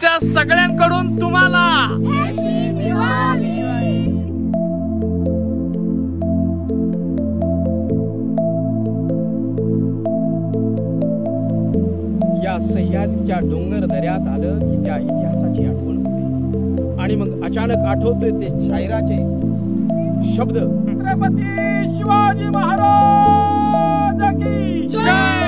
आमच्या सगळ्यांकडून तुम्हाला या सह्याद्रीच्या डोंगर दऱ्यात आलं की त्या इतिहासाची आठवण होते आणि मग अचानक आठवतोय ते शायराचे शब्द, छत्रपती शिवाजी महाराज की जय।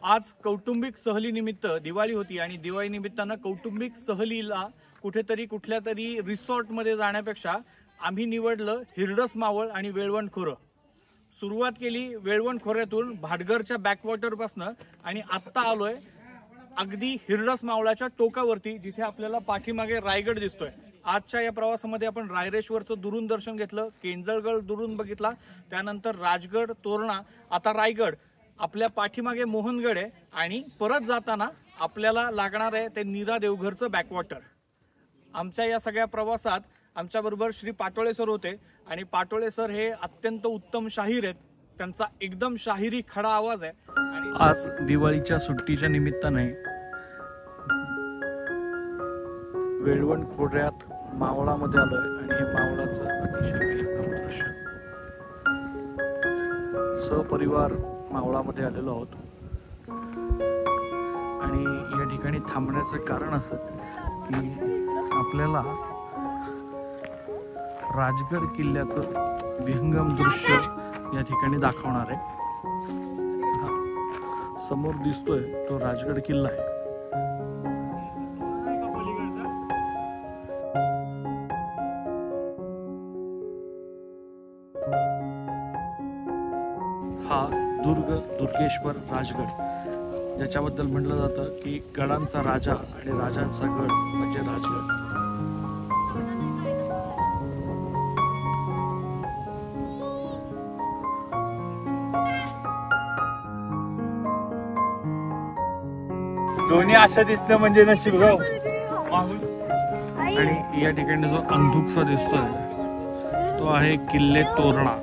आज कौटुंबिक सहली निमित्त दिवाळी होती आणि दिवाळी निमित्तानं कौटुंबिक सहलीला कुठेतरी कुठल्या तरी रिसॉर्ट मध्ये जाण्यापेक्षा आम्ही निवडलं हिरडस मावळ आणि वेळवण खोरं। सुरुवात केली वेळवण खोऱ्यातून भाटघरच्या बॅकवॉटर पासनं आणि आत्ता आलोय अगदी हिरडस मावळाच्या टोकावरती, जिथे आपल्याला पाठीमागे रायगड दिसतोय। आजच्या या प्रवासामध्ये आपण रायरेश्वरचं दुरून दर्शन घेतलं, केंजळगड दुरून बघितला, त्यानंतर राजगड, तोरणा, आता रायगड, आपल्या पाठीमागे मोहनगड आहे आणि परत जाताना आपल्याला लागणार आहे ते नीरा देवघरचं बॅकवॉटर। आमच्या या सगळ्या प्रवासात आमच्या बरोबर श्री पाटोळे सर होते आणि पाटोळे सर हे अत्यंत उत्तम शाहीर आहेत, त्यांचा एकदम शाहिरी खडा आवाज आहे। आणि आज दिवाळीच्या सुट्टीच्या निमित्ताने वेळवण खोऱ्यात मावळामध्ये आलोय आणि हे मावळाचं अतिशय विलक्षण दृश्य, सपरिवार मावळामध्ये आलेलो आहोत आणि या ठिकाणी थांबण्याचं कारण असं की आपल्याला राजगड किल्ल्याचं विहंगम दृश्य या ठिकाणी दाखवणार आहे। समोर दिसतोय तो राजगड किल्ला आहे। हा दुर्गेश्वर राजगड, ज्याच्याबद्दल म्हटलं जातं की गडांचा राजा आणि राजांचा गड म्हणजे राजगड। दोन्ही असं दिसतं म्हणजे नशीब गाव। आणि या ठिकाणी जो अंधुकसा दिसतोय तो आहे किल्ले तोरणा।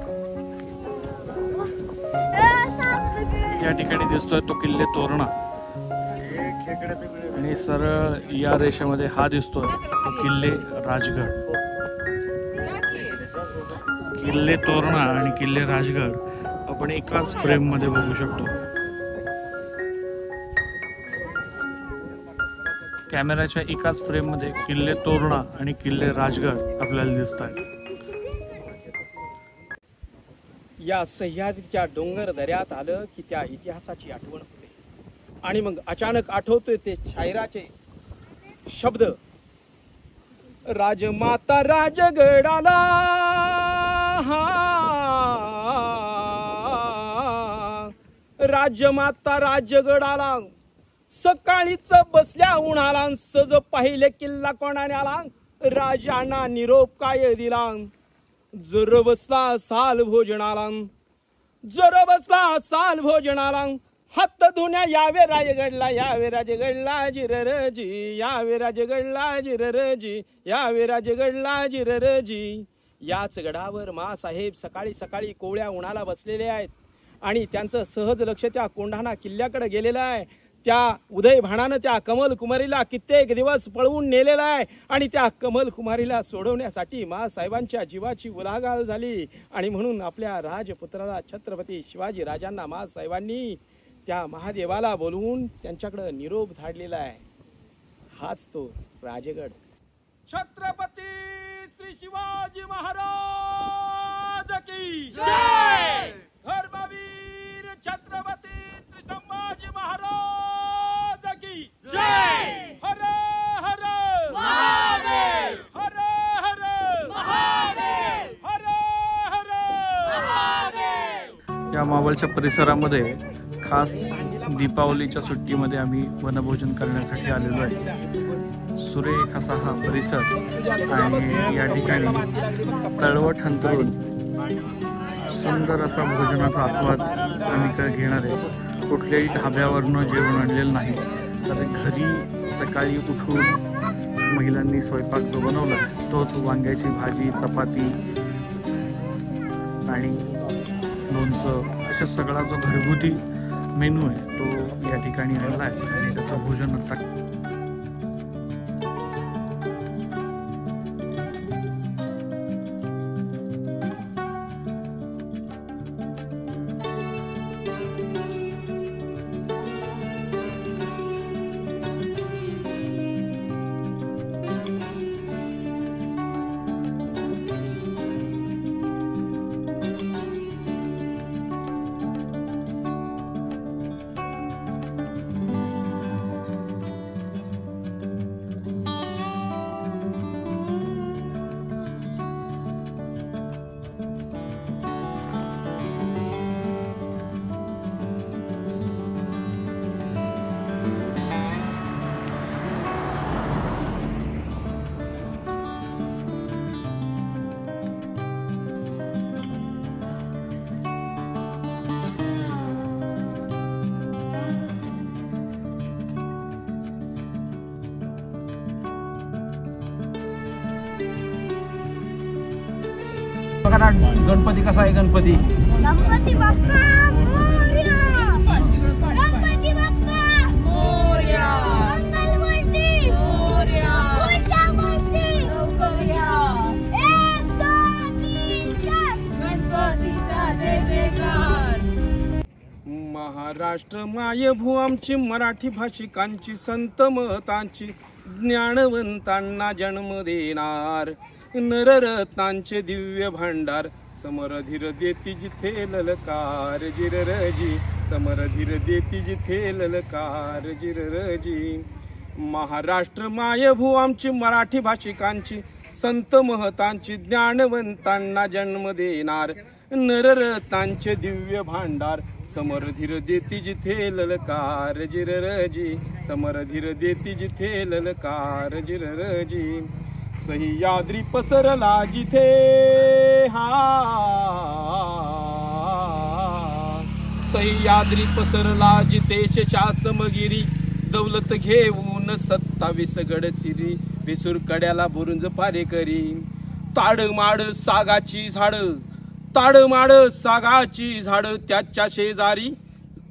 या ठिकाणी दिसतोय तो किल्ले तोरणा आणि सरळ या रेषेमध्ये हा दिसतोय तो किल्ले राजगड। किल्ले तोरणा आणि किल्ले राजगड आपण एकाच फ्रेम मध्ये बघू शकतो। कॅमेराच्या एकाच फ्रेम मध्ये किल्ले तोरणा आणि किल्ले राजगड आपल्याला दिसत आहेत। या सह्याद्रीच्या डोंगर दऱ्यात आलं की त्या इतिहासाची आठवण होते आणि मग अचानक आठवतोय ते शायराचे शब्द, राजमाता राजगडाला राजमाता राजगडाला सकाळीच बसल्या उन्हाला, सज पाहिले किल्ला कोणाने आला, राजांना निरोप काय दिला, जर बसला साल भोजनाला, जर बसला साल भोजनाला, हात धुण्या यावे राजगडला, यावे राजगडला जिररजी, यावे राजगडला जिररजी, यावे राजगडला जिररजी। याच गडावर मासाहेब सकाळी सकाळी कोवळ्या उन्हाला बसलेले आहेत आणि त्यांचं सहज लक्ष त्या कोंढाणा किल्ल्याकडे गेलेलं आहे। त्या उदय भाणानं त्या कमल कुमारीला कित्येक दिवस पळवून नेलेला आहे आणि त्या कमल कुमारीला सोडवण्यासाठी मासाहेबांच्या जीवाची उलाढाल झाली आणि म्हणून आपल्या राजपुत्राला छत्रपती शिवाजी राजांना मासाहेबांनी त्या महादेवाला बोलवून त्यांच्याकडे निरोप धाडलेला आहे। हाच तो राजगड। छत्रपती श्री शिवाजी महाराज की जय। धर्मवीर छत्रपती श्री संभाजी महाराज की जय। हर हर महादेव, हर हर महादेव, हर हर महादेव। या मावळच्या परिसरामध्ये खास दीपावलीच्या सुट्टीमध्ये आम्ही वनभोजन करण्यासाठी आलेलो आहे। सुरेख असा हा परिसर आणि या ठिकाणी तळवट अंतरून सुंदर असा भोजनाचा आस्वाद आम्ही घेणार आहे. कुठल्याही ढाब्यावरनं जेवण आणलेलं नाही, तर घरी सकाळी उठून महिलांनी स्वयंपाक जो बनवला तोच वांग्याची भाजी, चपाती आणि लोणचं अशा सगळा जो घरगुती मेनू आहे तो या ठिकाणी आणला आहे आणि त्याचं भोजन आता बघा ना गणपती कसा आहे. गणपती गणपती बाप्पा मोरया. गणपती बाप्पा मोरया. मंगलमूर्ती मोरया. वर्षा वर्षी लवकर या. 1 2 3 4 गणपतीचा जय जयकार. महाराष्ट्र मायभू आमची मराठी भाषिकांची, संत महतांची, ज्ञानवंतांना जन्म देणार, नररत्नांचे दिव्य भांडार, समरधीर देती जिथे ललकार जिररजी, समरधीर देती जिथे ललकार जिररजी. महाराष्ट्र मायभू आमची मराठी भाषिकांची, संत महतांची, ज्ञानवंतांना जन्म देणार, नररत्नांचे दिव्य भांडार, समरधीर देती जिथे ललकार जिररजी, समरधीर देती जिथे ललकार जिररजी. सह्याद्री पसरला जिथे सह्याद्री पसरला जिथे समगिरी, दौलत घेऊन 27 गडसिरी, विसूर कड्याला बुरुंज पारेकरी. ताडमाड सागाची झाड, ताडमाड सागाची झाड, त्याच्या शेजारी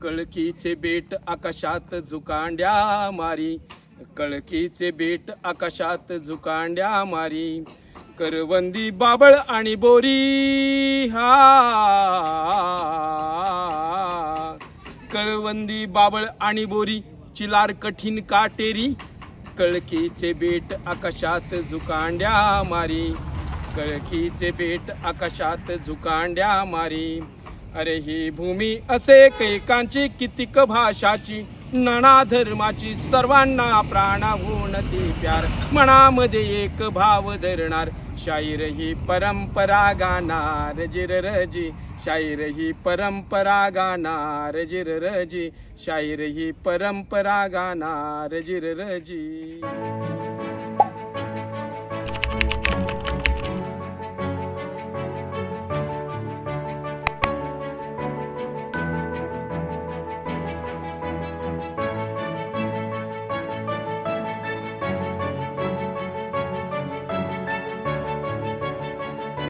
कळकीचे बेट आकाशात झुकांड्या मारी, कळकीचे बेट आकाशात झुकांड्या मारी. करवंदी बाबळ आणि बोरी कळवंदी बाबळ आणि बोरी, चिलार कठीण काटेरी, कळकीचे बेट आकाशात झुकांड्या मारी, कळकीचे बेट आकाशात झुकांड्या मारी. अरे ही भूमी असे कैकांची, कितीक भाषाची, नाना धर्माची, सर्वांना प्राणाहून ती प्यार, मनामध्ये एक भाव धरणार, शाहीर ही परंपरा गाणार जिररजी, शाहीर ही परंपरा गाणार जिररजी, शाहीर ही परंपरा गाणार जिररजी.